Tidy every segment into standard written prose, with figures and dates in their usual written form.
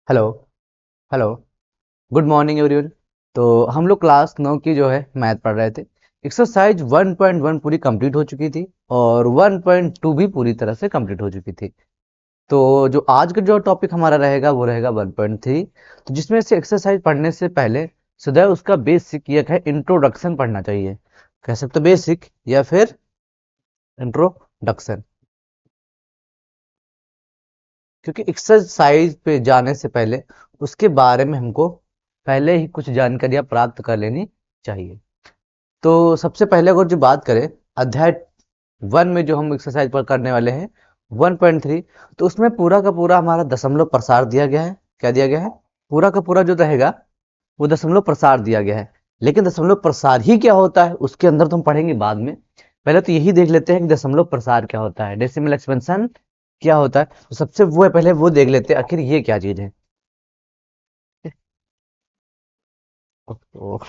Hello. Hello. Good morning everyone. तो हम लोग क्लास 9 की जो है मैथ पढ़ रहे थे। एक्सरसाइज 1.1 पूरी कंप्लीट हो चुकी थी और 1.2 भी पूरी तरह से कंप्लीट हो चुकी थी। तो जो आज का जो टॉपिक हमारा रहेगा वो रहेगा 1.3। तो जिसमें से एक्सरसाइज पढ़ने से पहले सदैव उसका बेसिक या है इंट्रोडक्शन पढ़ना चाहिए। कह सकते बेसिक या फिर इंट्रोडक्शन, क्योंकि एक्सरसाइज पे जाने से पहले उसके बारे में हमको पहले ही कुछ जानकारियां प्राप्त कर लेनी चाहिए। तो सबसे पहले अगर जो बात करें अध्याय 1 में जो हम एक्सरसाइज पर करने वाले हैं 1.3, तो उसमें पूरा का पूरा हमारा दशमलव प्रसार दिया गया है। क्या दिया गया है? पूरा का पूरा जो रहेगा वो दशमलव प्रसार दिया गया है। लेकिन दशमलव प्रसार ही क्या होता है उसके अंदर तो हम पढ़ेंगे बाद में। पहले तो यही देख लेते हैं कि दशमलव प्रसार क्या होता है, डेसिमल एक्सपेंशन क्या होता है। तो सबसे वो है, पहले वो देख लेते हैं आखिर ये क्या चीज है। तो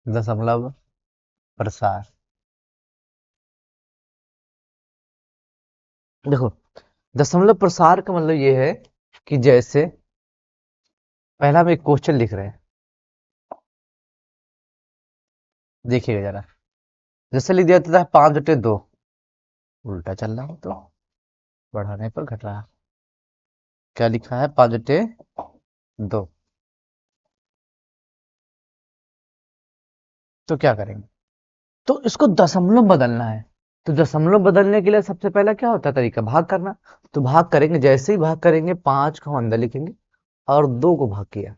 दशमलव प्रसार, देखो दशमलव प्रसार का मतलब ये है कि जैसे पहला हम एक क्वेश्चन लिख रहे हैं, देखिएगा जरा। जैसे लिख दिया था 5/2, उल्टा चल रहा है तो बढ़ाने पर घट रहा है। क्या लिखा है? 5/2। तो क्या करेंगे? तो इसको दशमलव बदलना है। तो दशमलव बदलने के लिए सबसे पहला क्या होता है तरीका? भाग करना। तो भाग करेंगे, जैसे ही भाग करेंगे 5 को हम अंदर लिखेंगे और 2 को भाग किया।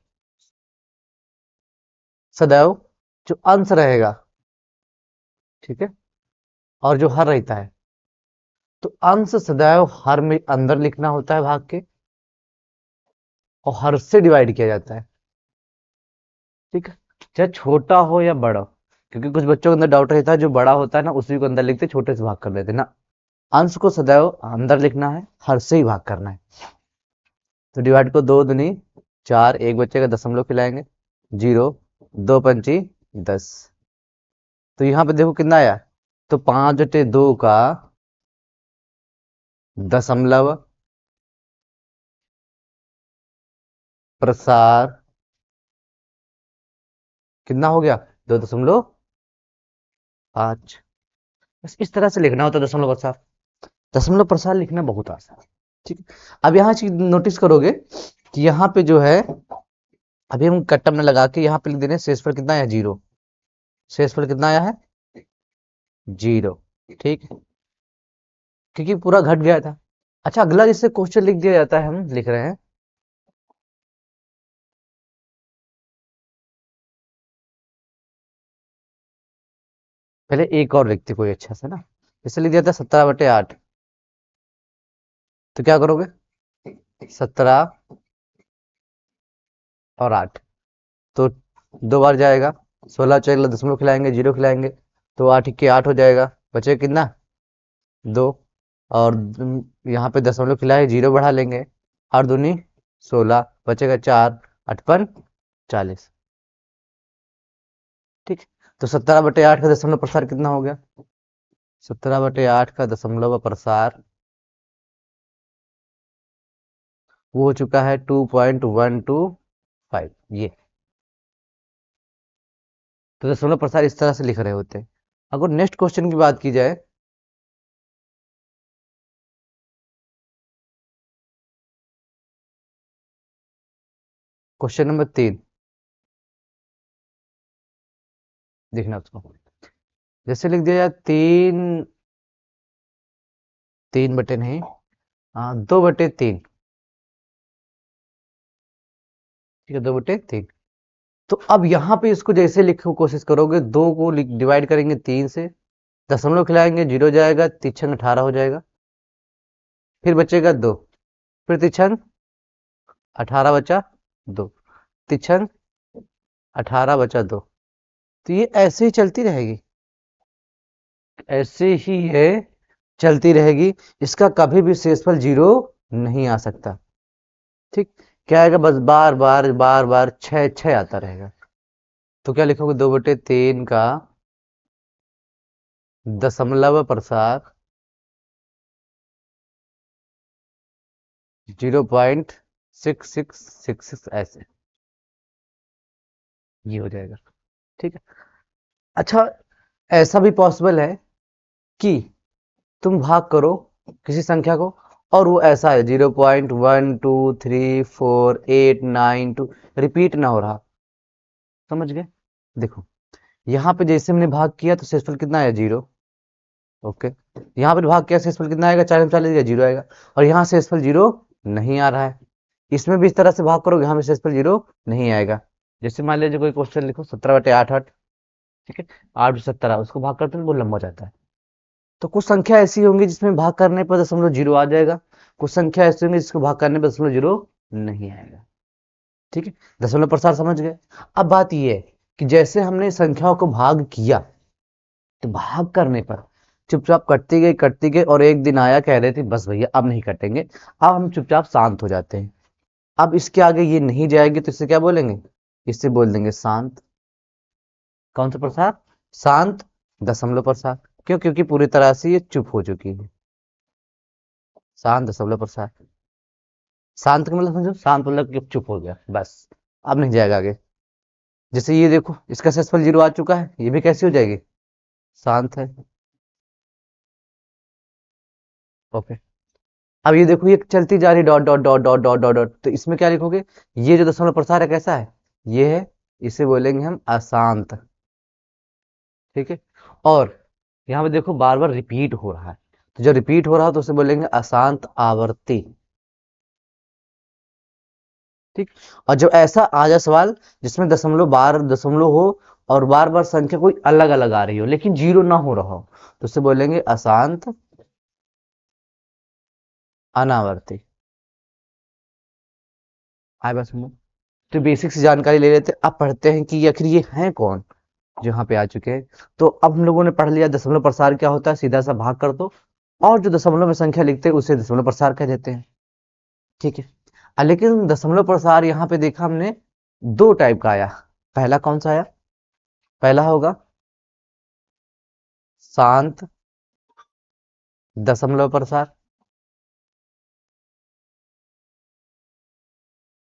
सदैव जो अंश रहेगा, ठीक है, और जो हर रहता है, तो अंश सदैव हर में अंदर लिखना होता है भाग के, और हर से डिवाइड किया जाता है। ठीक है, चाहे छोटा हो या बड़ा हो। क्योंकि कुछ बच्चों के अंदर डाउट रहता है, जो बड़ा होता है ना उसी को अंदर लिखते, छोटे से भाग कर देते ना। अंश को सदैव अंदर लिखना है, हर से ही भाग करना है। तो डिवाइड को 2 दूनी 4, एक बच्चे का दशमलव खिलाएंगे, 0, 2 पंची 10। तो यहाँ पे देखो कितना आया। तो 5/2 का दशमलव प्रसार कितना हो गया? 2.5। बस इस तरह से लिखना होता है दशमलव प्रसार। दशमलव प्रसार लिखना बहुत आसान है। ठीक है। अब यहाँ चीज नोटिस करोगे कि यहाँ पे जो है, अभी हम कट्टा में लगा के यहाँ पे लिख दे रहे हैं शेषफल कितना आया? 0। शेषफल कितना आया है? 0। ठीक है, क्योंकि पूरा घट गया था। अच्छा, अगला जिससे क्वेश्चन लिख दिया जाता है, हम लिख रहे हैं पहले एक और लिखते कोई अच्छा सा ना। जैसे लिख दिया था 17/8। तो क्या करोगे? 17 और 8, तो 2 बार जाएगा। 16 चलेगा, दशमलव खिलाएंगे, 0 खिलाएंगे, तो 8 के 8 हो जाएगा। बचे कितना? 2। और यहाँ पे दशमलव खिलाए, 0 बढ़ा लेंगे, 8 दूनी 16, बचेगा 4, 8 पन 40। ठीक। तो 17/8 का दशमलव प्रसार कितना हो गया? 17/8 का दशमलव प्रसार वो हो चुका है 2.125। ये तो दशमलव प्रसार इस तरह से लिख रहे होते हैं। अगर नेक्स्ट क्वेश्चन की बात की जाए, क्वेश्चन नंबर 3, देखना उसको। जैसे लिख दिया जाए 3 बटे नहीं, हाँ 2/3। ठीक है, 2/3। तो अब यहाँ पे इसको जैसे लिखने की कोशिश करोगे, 2 को डिवाइड करेंगे 3 से, दशमलव खिलाएंगे, 0 जाएगा, तिरछंग 18 हो जाएगा। फिर बचेगा 2, फिर तिरछंग 18 बचा 2, तिरछंग 18 बचा 2। तो ये ऐसे ही चलती रहेगी, ऐसे ही है, चलती रहेगी। इसका कभी भी शेषफल 0 नहीं आ सकता। ठीक। क्या आएगा? बस बार बार बार बार 6 6 आता रहेगा। तो क्या लिखोगे? 2/3 का दशमलव प्रसार 0.6666 ऐसे ये हो जाएगा। ठीक है। अच्छा, ऐसा भी पॉसिबल है कि तुम भाग करो किसी संख्या को और वो ऐसा है 0.1234892 रिपीट ना हो रहा। समझ गए? देखो, यहाँ पे जैसे हमने भाग किया तो शेषफल कितना आया? 0। ओके। यहाँ पे भाग किया, शेषफल कितना आएगा? 4 में 4 दिया, 0 आएगा। और यहाँ शेषफल 0 नहीं आ रहा है। इसमें भी इस तरह से भाग करोगे, यहाँ पे शेषफल 0 नहीं आएगा। जैसे मान लीजिए कोई क्वेश्चन लिखो 17/8, ठीक है, 8/17, उसको भाग करते हैं वो लंबा हो जाता है। तो कुछ संख्या ऐसी होंगी जिसमें भाग करने पर 0.0 आ जाएगा, कुछ संख्या ऐसी होंगी जिसको भाग करने पर 0.0 नहीं आएगा। ठीक है, दशमलव प्रसार समझ गए। अब बात यह है कि जैसे हमने संख्याओं को भाग किया, तो भाग करने पर चुपचाप कटती गई और एक दिन आया, कह रहे थे बस भैया अब नहीं कटेंगे, अब हम चुपचाप शांत हो जाते हैं। अब इसके आगे ये नहीं जाएगी तो इसे क्या बोलेंगे? इससे बोल देंगे शांत। कौन सा प्रसार? शांत दशमलव प्रसार। क्यों? क्योंकि पूरी तरह से ये चुप हो चुकी है। शांत दशमलव प्रसार। शांत का मतलब समझो, शांत मतलब कि चुप हो गया बस, अब नहीं जाएगा आगे। जैसे ये देखो, इसका शेषफल 0 आ चुका है, ये भी कैसी हो जाएगी? शांत है। ओके। अब ये देखो, ये चलती जा रही dot dot dot dot dot dot dot, तो इसमें क्या लिखोगे? ये जो दशमलव प्रसार है कैसा है? ये है, इसे बोलेंगे हम अशांत। ठीक है। और यहाँ पे देखो बार बार रिपीट हो रहा है, तो जब रिपीट हो रहा हो तो उसे बोलेंगे अशांत आवर्ती। ठीक। और जब ऐसा आ जाए सवाल जिसमें दशमलव बार दशमलव हो और बार बार संख्या कोई अलग अलग आ रही हो लेकिन 0 ना हो रहा हो, तो उसे बोलेंगे अशांत अनावर्ती। आए बात समझ? तो बेसिक से जानकारी ले लेते हैं, अब पढ़ते हैं कि आखिर ये हैं कौन जो यहाँ पे आ चुके हैं। तो अब हम लोगों ने पढ़ लिया दशमलव प्रसार क्या होता है, सीधा सा भाग कर दो, और जो दशमलव में संख्या लिखते हैं उसे दशमलव प्रसार कह देते हैं। ठीक है। लेकिन दशमलव प्रसार यहाँ पे देखा हमने दो टाइप का आया। पहला कौन सा आया? पहला होगा शांत दशमलव प्रसार।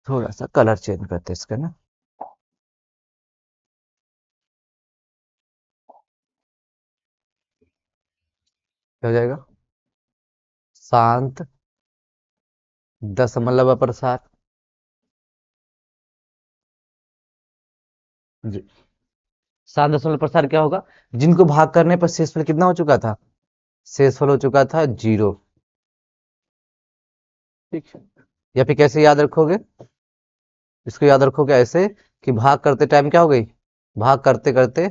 थोड़ा सा कलर चेंज करते हैं इसका ना। क्या हो जाएगा? शांत दशमलव प्रसार। जी। शांत दशमलव प्रसार क्या होगा? जिनको भाग करने पर शेषफल कितना हो चुका था? शेषफल हो चुका था 0। ठीक है। या फिर कैसे याद रखोगे? इसको याद रखोगे ऐसे कि भाग करते टाइम क्या हो गई? भाग करते करते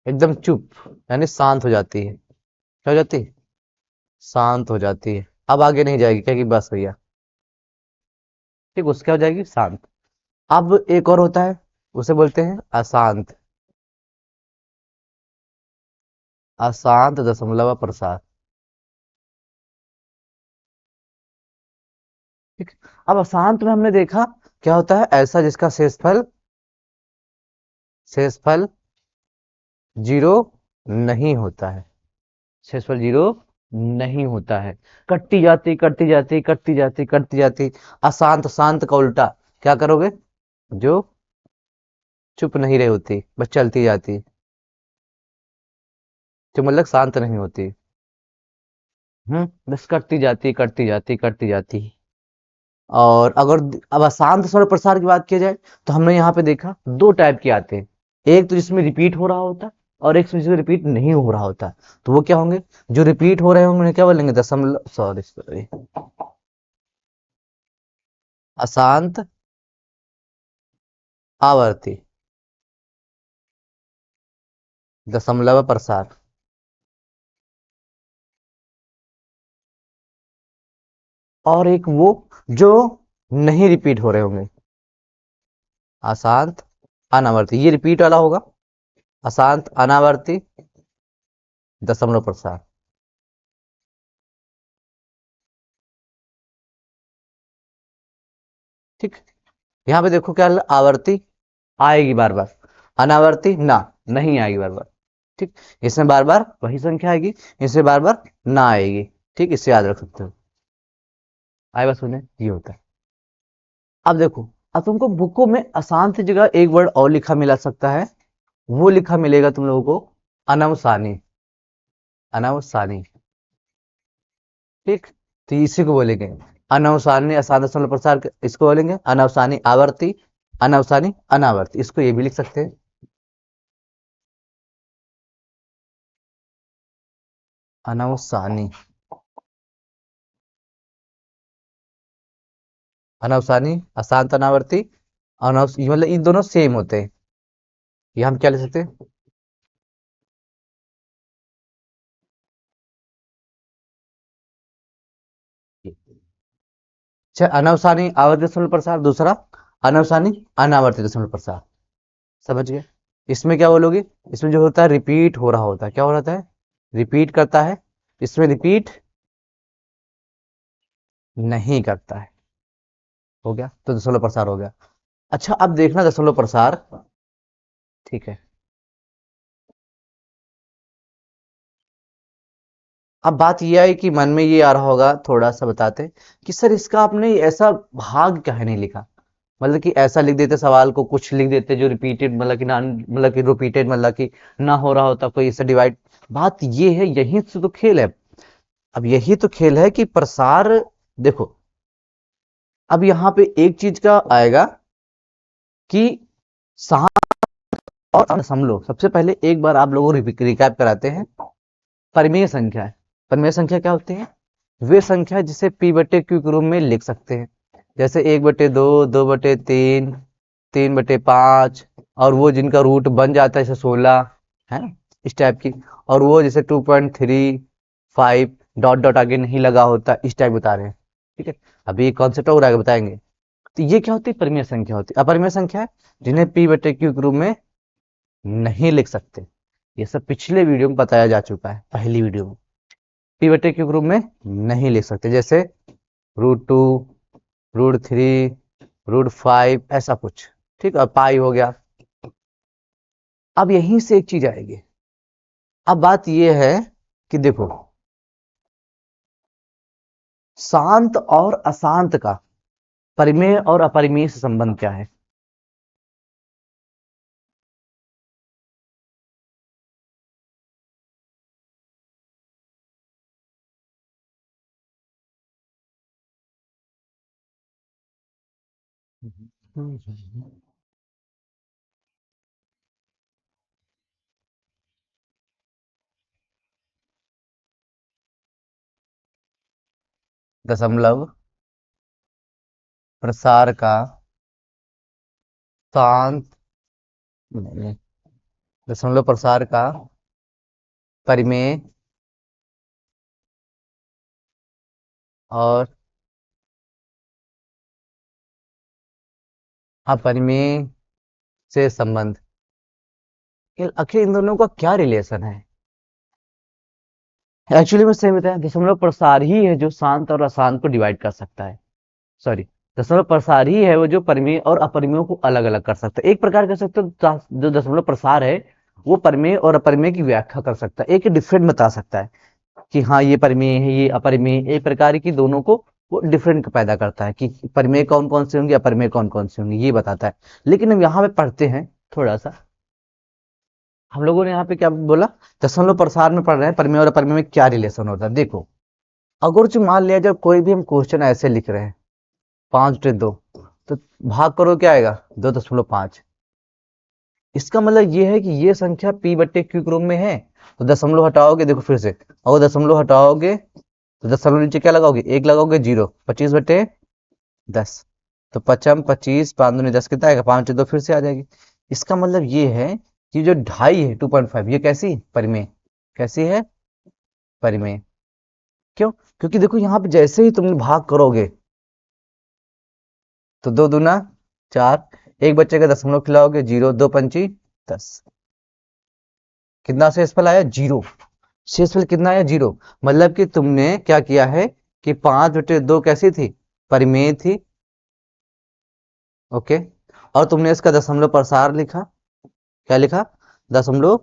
एकदम चुप, यानी शांत हो जाती है। क्या हो जाती है? शांत हो जाती है। अब आगे नहीं जाएगी, क्या कि बस भैया। ठीक, उसके हो जाएगी शांत। अब एक और होता है, उसे बोलते हैं अशांत। अशांत दशमलव प्रसार। ठीक। अब अशांत में हमने देखा क्या होता है, ऐसा जिसका शेषफल 0 नहीं होता है। शेषफल 0 नहीं होता है। कटती जाती। अशांत, शांत का उल्टा क्या करोगे? जो चुप नहीं रही होती, बस चलती जाती, जो मतलब शांत नहीं होती। बस करती जाती। और अगर अब अशांत स्वर प्रसार की बात की जाए तो हमने यहाँ पे देखा दो टाइप के आते हैं। एक तो जिसमें रिपीट हो रहा होता है, और एक जिसमें रिपीट नहीं हो रहा होता है। तो वो क्या होंगे? जो रिपीट हो रहे होंगे उन्हें क्या बोलेंगे? दशमलव, सॉरी सॉरी, अशांत आवर्ती दशमलव प्रसार। और एक वो जो नहीं रिपीट हो रहे होंगे, अशांत अनावर्ती। ये रिपीट वाला होगा, अशांत अनावर्ती दशमलव प्रसार। ठीक। यहाँ पे देखो क्या आवर्ती आएगी बार बार, अनावर्ती ना, नहीं आएगी बार बार। ठीक, इसमें बार बार वही संख्या आएगी, इसमें बार बार ना आएगी। ठीक, इससे याद रख सकते हो। आए बात सुने, ये होता है। अब देखो, अब तुमको बुकों में आसान सी जगह एक वर्ड और लिखा मिला सकता है, वो लिखा मिलेगा तुम लोगों को अनवसानी। अनवसानी, ठीक। तो इसी को बोलेंगे अनवसानी असाध प्रसार, इसको बोलेंगे अनवसानी आवर्ती, अनवसानी अनावर्ती, इसको ये भी लिख सकते हैं। अनवसानी, अनवसानी अशांत अनावर्ती, ये मतलब इन दोनों सेम होते हैं। ये हम क्या ले सकते हैं? अच्छा, अनवसानी आवर्ती दशमलव प्रसार, दूसरा अनवसानी अनावर्ती दशमलव प्रसार। समझ गए? इसमें क्या बोलोगे? इसमें जो होता है रिपीट हो रहा होता है, क्या हो रहा है? रिपीट करता है। इसमें रिपीट नहीं करता है। हो गया, तो दशमलव प्रसार हो गया। अच्छा, अब देखना दशमलव प्रसार। ठीक है, अब बात यह है कि मन में ये आ रहा होगा, थोड़ा सा बताते कि सर इसका आपने ऐसा भाग क्या है नहीं लिखा। मतलब कि ऐसा लिख देते सवाल को, कुछ लिख देते जो रिपीटेड, मतलब कि नॉन, मतलब कि रिपीटेड, मतलब कि ना हो रहा होता कोई इससे डिवाइड। बात ये है, यही से तो खेल है। अब यही तो खेल है कि प्रसार, देखो, अब यहाँ पे एक चीज का आएगा कि सात और दशमलव। सबसे पहले एक बार आप लोगों को रिकैप कराते हैं। परिमेय संख्या है, परिमेय संख्या क्या होती है? वे संख्या जिसे पी बटे क्यू के रूप में लिख सकते हैं। जैसे 1/2, 2/3, 3/5, और वो जिनका रूट बन जाता है जैसे 16 है ना, इस टाइप की। और वो जैसे 2.35 डॉट डॉट आगे नहीं लगा होता, इस टाइप बता रहे हैं। ठीक है, अभी कॉन्सेप्ट और आगे बताएंगे। तो ये क्या होती है? परिमेय संख्या होती है। अपरिमेय संख्या है जिन्हें पी बटे क्यू के रूप में नहीं लिख सकते। ये सब पिछले वीडियो में बताया जा चुका है, पहली वीडियो में। पी बटे क्यू के रूप में नहीं लिख सकते, जैसे √2, √3, √5, ऐसा कुछ। ठीक है, पाई हो गया। अब यहीं से एक चीज आएगी। अब बात यह है कि देखो, शांत और अशांत का परिमेय और अपरिमेय से संबंध क्या है? दशमलव प्रसार का शांत, नहीं, दशमलव प्रसार का परिमेय और अपरिमेय से संबंध, आखिर इन दोनों का क्या रिलेशन है? एक्चुअली में सेम बताया, दशमलव प्रसार ही है जो शांत और अशांत को डिवाइड कर सकता है। सॉरी, दशमलव प्रसार ही है वो जो परिमेय और अपरिमेय को अलग अलग कर सकता है। एक प्रकार कह सकते हो जो दशमलव प्रसार है वो परिमेय और अपरिमेय की व्याख्या कर सकता है, एक डिफरेंट बता सकता है कि हाँ ये परिमेय है, ये अपरिमेय। एक प्रकार की दोनों को वो डिफरेंट पैदा करता है कि परिमेय कौन कौन से होंगे, अपरिमेय कौन कौन से होंगे, ये बताता है। लेकिन हम यहाँ पे पढ़ते हैं थोड़ा सा, हम लोगों ने यहाँ पे क्या बोला, दशमलव प्रसार में पढ़ रहे हैं परिमेय और अपरिमेय में क्या रिलेशन होता है। देखो, अगर जो मान लिया जब कोई भी हम क्वेश्चन ऐसे लिख रहे हैं 5/2, तो भाग करो क्या आएगा? 2.5। इसका मतलब ये है कि ये संख्या पी बट्टे क्यू क्रम में है। तो दशमलव हटाओगे, देखो फिर से, और दशमलव हटाओगे तो दशमलव नीचे क्या लगाओगे? 1 लगाओगे, 0। 25/10, तो 25, 5×2 = 10, कितना आएगा? 5/2 फिर से आ जाएगी। इसका मतलब ये है कि जो 2.5 है, 2.5, ये कैसी परिमेय, कैसी है? परिमेय। क्यों? क्योंकि देखो यहाँ पे जैसे ही तुम भाग करोगे तो 2×2 = 4, एक बच्चे का दशमलव खिलाओगे, 0, 2×5 = 10। कितना शेषफल आया? 0। शेषफल कितना आया? 0। मतलब कि तुमने क्या किया है कि 5/2 कैसी थी? परिमेय थी, ओके, और तुमने इसका दशमलव प्रसार लिखा, क्या लिखा, दशमलव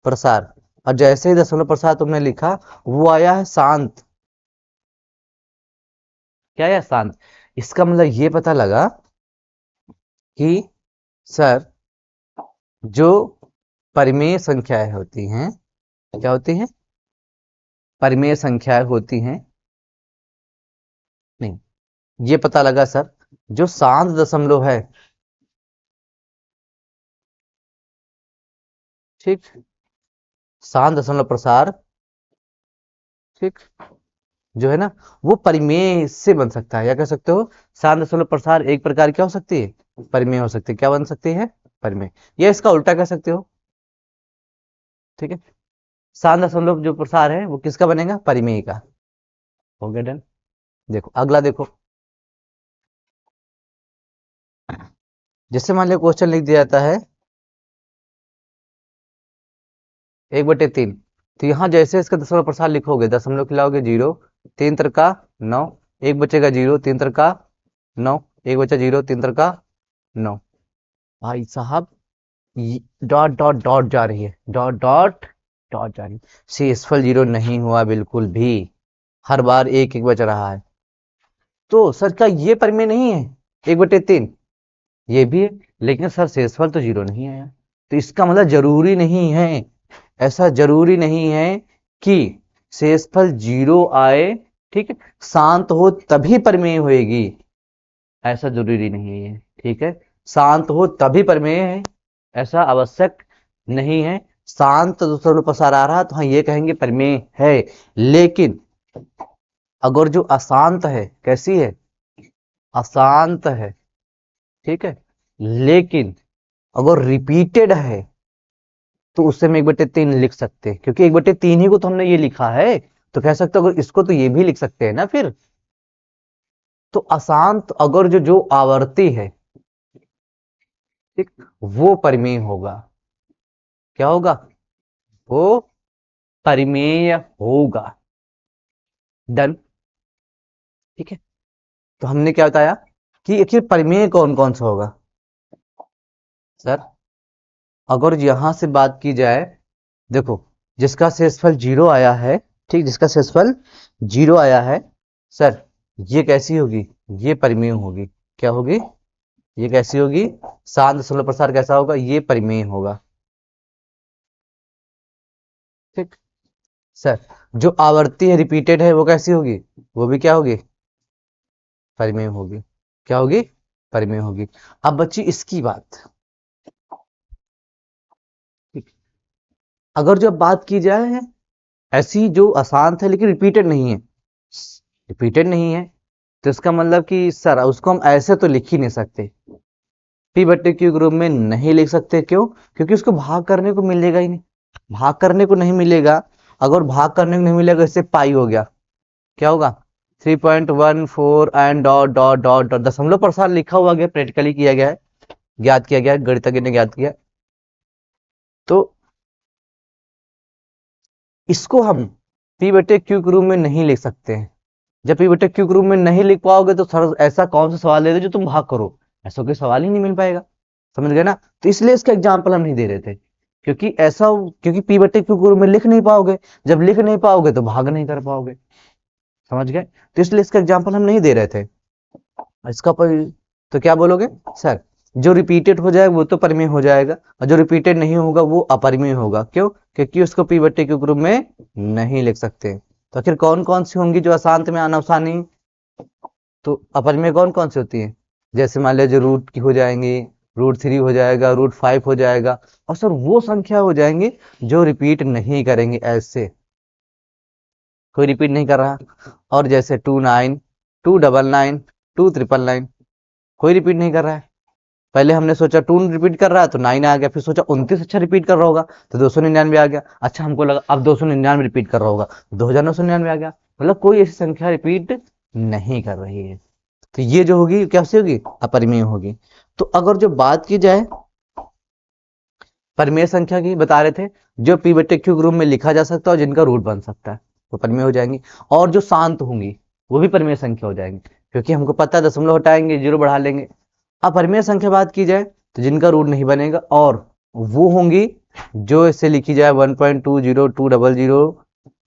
प्रसार, और जैसे ही दशमलव प्रसार तुमने लिखा वो आया है शांत, क्या आया, शांत। इसका मतलब ये पता लगा कि सर जो परिमेय संख्याएं होती हैं, क्या होती हैं, परिमेय संख्याएं होती हैं, नहीं, ये पता लगा सर जो शांत दशमलव है, ठीक, शांत दशमलव प्रसार, ठीक, जो है ना वो परिमेय से बन सकता है, या कह सकते हो शांत दशमलव प्रसार एक प्रकार क्या हो सकती है, परिमेय हो सकती है, क्या बन सकती है, परिमेय, या इसका उल्टा कह सकते हो, ठीक है। शांत दशमलव जो प्रसार है वो किसका बनेगा, परिमेय का, हो गया डन। देखो अगला देखो, जैसे मान लिया क्वेश्चन लिख दिया जाता है 1/3, तो यहाँ जैसे इसका दशमलव प्रसार लिखोगे, दशमलव खिलाओगे 0, 3 का 9, एक बचेगा 0, 3 का 9, एक बचा 0, 3 का 9, भाई साहब डॉट डॉट डॉट जा रही है, डॉट डॉट डॉट जा रही है, शेषफल 0 नहीं हुआ बिल्कुल भी, हर बार एक एक बच रहा है, तो सर क्या ये परिमेय नहीं है, 1/3, ये भी है, लेकिन सर शेषफल तो 0 नहीं आया, तो इसका मतलब जरूरी नहीं है, ऐसा जरूरी नहीं है कि शेषफल 0 आए, ठीक है, शांत हो तभी परिमेय होएगी, ऐसा जरूरी नहीं है, ठीक है, शांत हो तभी प्रमेय है, ऐसा आवश्यक नहीं है, शांत दशमलव प्रसार आ रहा तो हाँ ये कहेंगे प्रमेय है, लेकिन अगर जो अशांत है, कैसी है, अशांत है, ठीक है, लेकिन अगर रिपीटेड है तो उससे हम 1/3 लिख सकते हैं, क्योंकि 1/3 ही को तो हमने ये लिखा है, तो कह सकते हो अगर इसको तो ये भी लिख सकते हैं ना फिर, तो अशांत अगर जो जो आवर्ती है, ठीक, वो परिमेय होगा, क्या होगा, वो परिमेय होगा, डन, ठीक है। तो हमने क्या बताया कि आखिर परिमेय कौन कौन सा होगा, सर अगर यहां से बात की जाए, देखो जिसका शेषफल 0 आया है, ठीक, जिसका शेषफल 0 आया है, सर ये कैसी होगी, ये परिमेय होगी, क्या होगी, ये कैसी होगी, शांत दशमलव प्रसार कैसा होगा, ये परिमेय होगा, ठीक, सर जो आवर्ती है, रिपीटेड है, वो कैसी होगी, वो भी क्या होगी, परिमेय होगी, क्या होगी, परिमेय होगी। अब बच्ची इसकी बात, ठीक, अगर जो बात की जाए ऐसी जो अशांत है लेकिन रिपीटेड नहीं है, रिपीटेड नहीं है, तो इसका मतलब कि सर उसको हम ऐसे तो लिख ही नहीं सकते, P/Q ग्रुप में नहीं लिख सकते, क्यों, क्योंकि उसको भाग करने को मिलेगा ही नहीं, भाग करने को नहीं मिलेगा, अगर भाग करने को नहीं मिलेगा इससे पाई हो गया, क्या होगा, 3.14 and dot dot dot dot, दशमलव प्रसार लिखा हुआ गया, प्रैक्टिकली किया गया है, ज्ञात किया गया है, गणितज्ञ ने ज्ञात किया, तो इसको हम P/Q ग्रुप में नहीं लिख सकते हैं, जब P/Q ग्रुप में नहीं लिख पाओगे तो सर ऐसा कौन सा सवाल दे दे जो तुम भाग करो, ऐसा कोई सवाल ही नहीं मिल पाएगा, समझ गए ना, तो इसलिए इसका एग्जाम्पल हम नहीं दे रहे थे, क्योंकि ऐसा, क्योंकि P/Q ग्रुप में लिख नहीं पाओगे, जब लिख नहीं पाओगे तो भाग नहीं कर पाओगे, समझ गए, तो इसलिए इसका एग्जाम्पल हम नहीं दे रहे थे, इसका तो क्या बोलोगे, सर जो रिपीटेड हो जाएगा वो तो परिमेय हो जाएगा, और जो रिपीटेड नहीं होगा वो अपरिमेय होगा, क्यों, क्योंकि उसको P/Q ग्रुप में नहीं लिख सकते, तो आखिर कौन कौन सी होंगी जो अशांत में अनवसानी, तो अपरिमेय कौन कौन सी होती है, जैसे मान लिया जो रूट की हो जाएंगी, √3 हो जाएगा, √5 हो जाएगा, और सर वो संख्या हो जाएंगे जो रिपीट नहीं करेंगे, ऐसे कोई रिपीट नहीं कर रहा, और जैसे 29, 299, 299, कोई रिपीट नहीं कर रहा है, पहले हमने सोचा 2 रिपीट कर रहा है तो 9 आ गया, फिर सोचा 29 अच्छा रिपीट कर रहा होगा तो 299 आ गया, अच्छा हमको लगा अब 299 रिपीट कर रहा होगा, 2999 आ गया, मतलब कोई ऐसी संख्या रिपीट नहीं कर रही है, तो ये जो होगी कैसे होगी, अपरिमेय होगी। तो अगर जो बात की जाए परिमेय संख्या की, बता रहे थे जो P/Q ग्रुप में लिखा जा सकता है और जिनका रूट बन सकता है वो परिमेय हो जाएंगी, और जो शांत होंगी वो भी परिमेय संख्या हो जाएंगी, क्योंकि हमको पता है दशमलव हटाएंगे 0 बढ़ा लेंगे, अपरिमेय संख्या बात की जाए तो जिनका रूट नहीं बनेगा और वो होंगी जो इसे लिखी जाए 1.20 200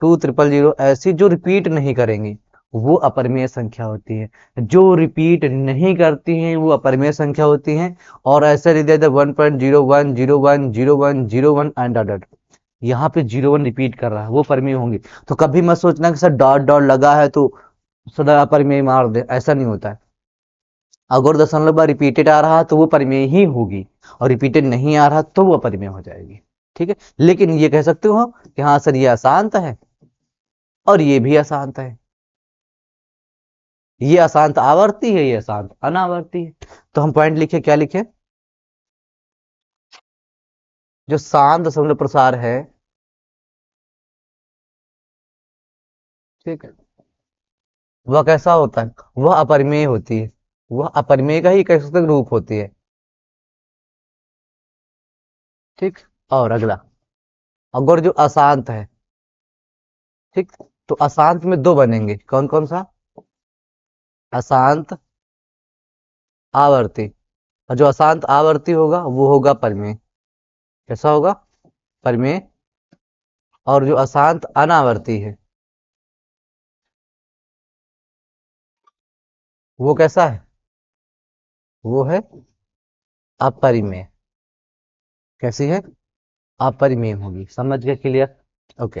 2000 ऐसी जो रिपीट नहीं करेंगी वो अपरिमेय संख्या होती है। जो रिपीट नहीं करती हैं वो अपरिमेय संख्या होती हैं। और ऐसे नहीं देते 1.01 01 01 01 एंड अदर, यहाँ पे 01 रिपीट कर रहा है वो परमेय होंगी। तो कभी मत सोचना कि सर डॉट डॉट लगा है तो सदा अपरिमेय मार दे, ऐसा नहीं होता है। अगर दशमलव बार रिपीटेड आ रहा तो वो परिमेय ही होगी और रिपीटेड नहीं आ रहा तो वो अपरिमेय हो जाएगी। ठीक है, लेकिन ये कह सकते हो कि हाँ सर ये अशांत है और ये भी अशांत है, ये अशांत आवर्ती है ये अशांत अनावर्ती है। तो हम पॉइंट लिखे, क्या लिखे? जो शांत दशमलव प्रसार है, ठीक है, वह कैसा होता है? वह अपरिमेय होती है, वह अपरिमेय का ही कह सकते हैं रूप होती है। ठीक, और अगला, अगर जो अशांत है, ठीक, तो अशांत में दो बनेंगे, कौन कौन सा? अशांत आवर्ती, और जो अशांत आवर्ती होगा वो होगा परिमेय। कैसा होगा? परिमेय। और जो अशांत अनावर्ती है वो कैसा है? वो है अपरिमेय। कैसी है? अपरिमेय होगी। समझ गए? क्लियर? ओके।